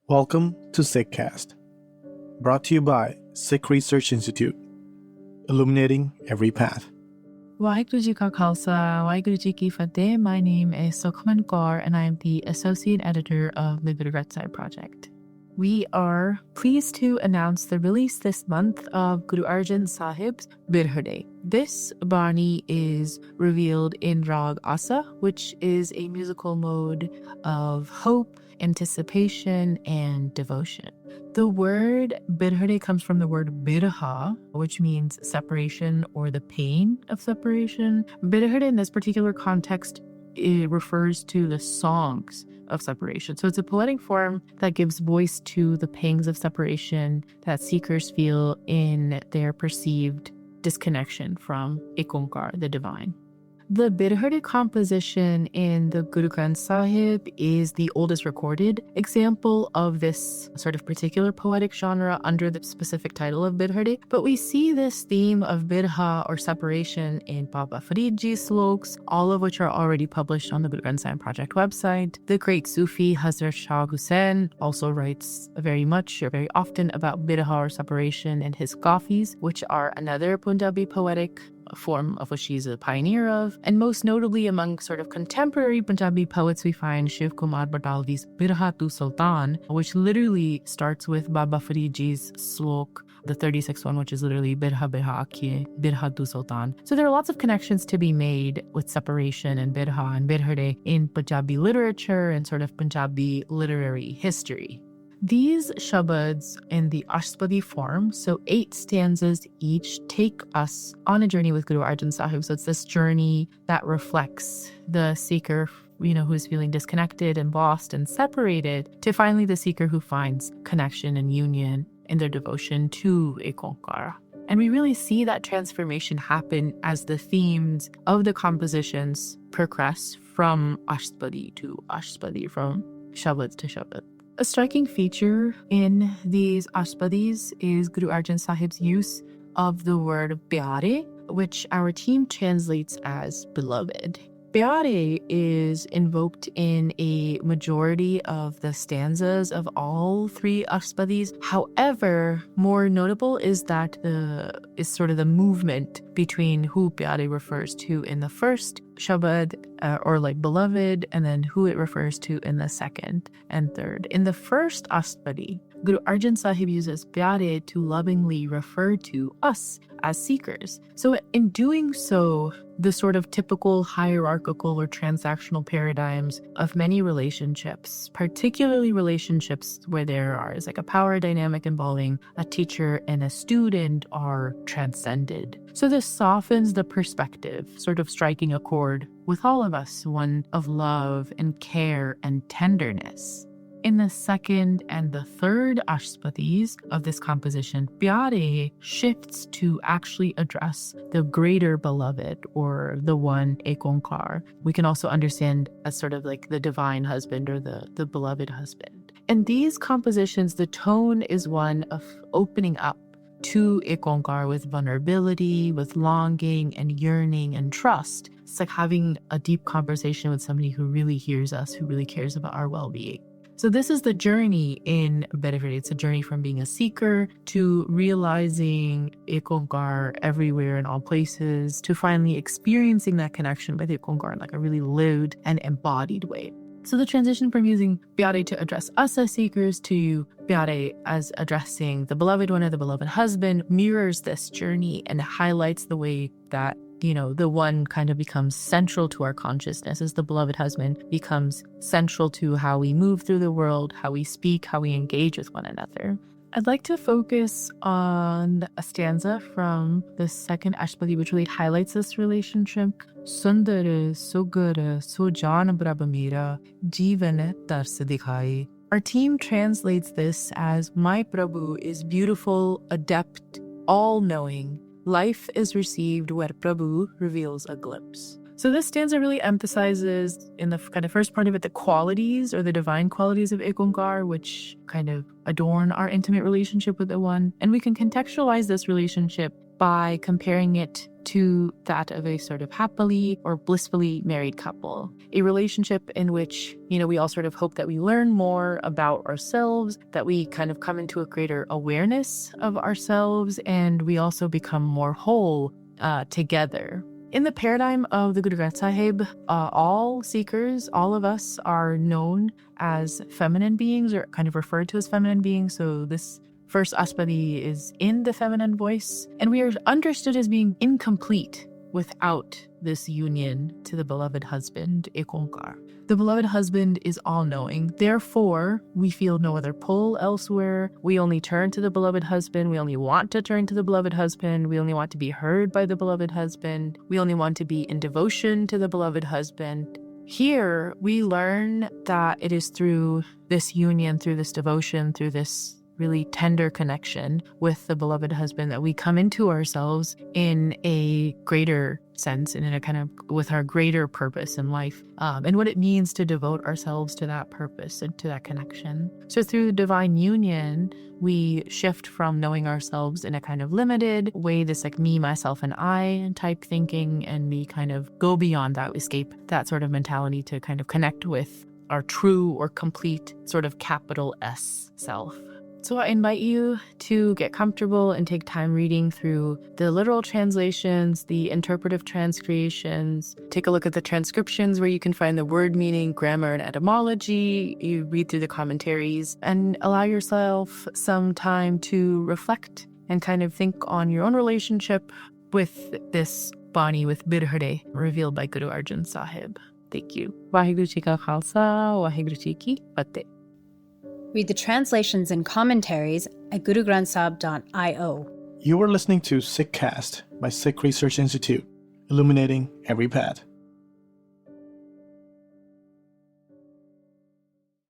Welcome to Sikhcast, brought to you by Sikh Research Institute, illuminating every path. Waheguru Ji Ka Khalsa, Waheguru Ji Ki Fateh. My name is Sukhmann Kaur, and I am the Associate Editor of the Guru Granth Project. We are pleased to announce the release this month of Guru Arjan Sahib's Birhare. This Bani is revealed in Rag Asa, which is a musical mode of hope, anticipation, and devotion. The word Birhare comes from the word birha, which means separation or the pain of separation. Birhare in this particular context, it refers to the songs of separation. So it's a poetic form that gives voice to the pangs of separation that seekers feel in their perceived disconnection from IkOankar, the divine. The Birhare composition in the Guru Granth Sahib is the oldest recorded example of this sort of particular poetic genre under the specific title of Birhare. But we see this theme of birha or separation in Baba Farid Ji's sloks, all of which are already published on the Guru Granth Sahib Project website. The great Sufi Hazrat Shah Hussain also writes very much or very often about birha or separation in his Kafis, which are another Punjabi poetic form of which she's a pioneer of. And most notably among sort of contemporary Punjabi poets, we find Shiv Kumar Batalvi's Birha tu Sultan, which literally starts with Baba Farid Ji's slok, the 36th one, which is literally Birha Birha Akhiye, Birha tu Sultan. So there are lots of connections to be made with separation and birha and birhare in Punjabi literature and sort of Punjabi literary history. These Sabads in the Ashpadi form, so 8 stanzas each, take us on a journey with Guru Arjan Sahib. So it's this journey that reflects the seeker, who is feeling disconnected and lost and separated, to finally the seeker who finds connection and union in their devotion to IkOankar. And we really see that transformation happen as the themes of the compositions progress from Ashpadi to Ashpadi, from Shabad to Shabad. A striking feature in these Ashpadis is Guru Arjan Sahib's use of the word pyare, which our team translates as beloved. Pyare is invoked in a majority of the stanzas of all 3 Ashpadis. However, more notable is that sort of the movement between who pyare refers to in the first Shabad, or like beloved, and then who it refers to in the second and third. In the first Ashpadi, Guru Arjan Sahib uses pyare to lovingly refer to us as seekers. So in doing so, the sort of typical hierarchical or transactional paradigms of many relationships, particularly relationships where there is like a power dynamic involving a teacher and a student, are transcended. So this softens the perspective, sort of striking a chord with all of us, one of love and care and tenderness. In the second and the third Ashpadis of this composition, pyare shifts to actually address the greater beloved, or the one IkOankar. We can also understand as sort of like the divine husband or the beloved husband. In these compositions, the tone is one of opening up to IkOankar with vulnerability, with longing and yearning and trust. It's like having a deep conversation with somebody who really hears us, who really cares about our well-being. So this is the journey in Birhare. It's a journey from being a seeker to realizing IkOankar everywhere in all places, to finally experiencing that connection with IkOankar in like a really lived and embodied way. So the transition from using pyare to address us as seekers to pyare as addressing the beloved one or the beloved husband mirrors this journey and highlights the way that the one kind of becomes central to our consciousness, as the beloved husband becomes central to how we move through the world, how we speak, how we engage with one another. I'd like to focus on a stanza from the second Ashpadi, which really highlights this relationship. Sundar sugar sujan prabh mera jeevan tars dikhai. Our team translates this as, my Prabhu is beautiful, adept, all-knowing. Life is received where Prabhu reveals a glimpse. So this stanza really emphasizes in the kind of first part of it the qualities or the divine qualities of IkOankar, which kind of adorn our intimate relationship with the one. And we can contextualize this relationship by comparing it to that of a sort of happily or blissfully married couple. A relationship in which, we all sort of hope that we learn more about ourselves, that we kind of come into a greater awareness of ourselves, and we also become more whole together. In the paradigm of the Guru Granth Sahib, all Seekers, all of us are known as feminine beings or kind of referred to as feminine beings. So this first Aspadi is in the feminine voice, and we are understood as being incomplete without this union to the beloved husband, IkOankar. The beloved husband is all-knowing. Therefore, we feel no other pull elsewhere. We only turn to the beloved husband. We only want to turn to the beloved husband. We only want to be heard by the beloved husband. We only want to be in devotion to the beloved husband. Here, we learn that it is through this union, through this devotion, through this really tender connection with the beloved husband that we come into ourselves in a greater sense and in a kind of with our greater purpose in life, and what it means to devote ourselves to that purpose and to that connection. So through the divine union, we shift from knowing ourselves in a kind of limited way, this like me, myself, and I type thinking, and we kind of go beyond that, escape that sort of mentality to kind of connect with our true or complete sort of capital S self. So I invite you to get comfortable and take time reading through the literal translations, the interpretive transcreations. Take a look at the transcriptions where you can find the word meaning, grammar, and etymology. You read through the commentaries and allow yourself some time to reflect and kind of think on your own relationship with this Bani, with Birhare, revealed by Guru Arjan Sahib. Thank you. Vaheguru Ji Ka Khalsa, Vaheguru Ji Ki Fateh. Read the translations and commentaries at gurugranthsahib.io. You are listening to Sikhcast by Sikh Research Institute, illuminating every path.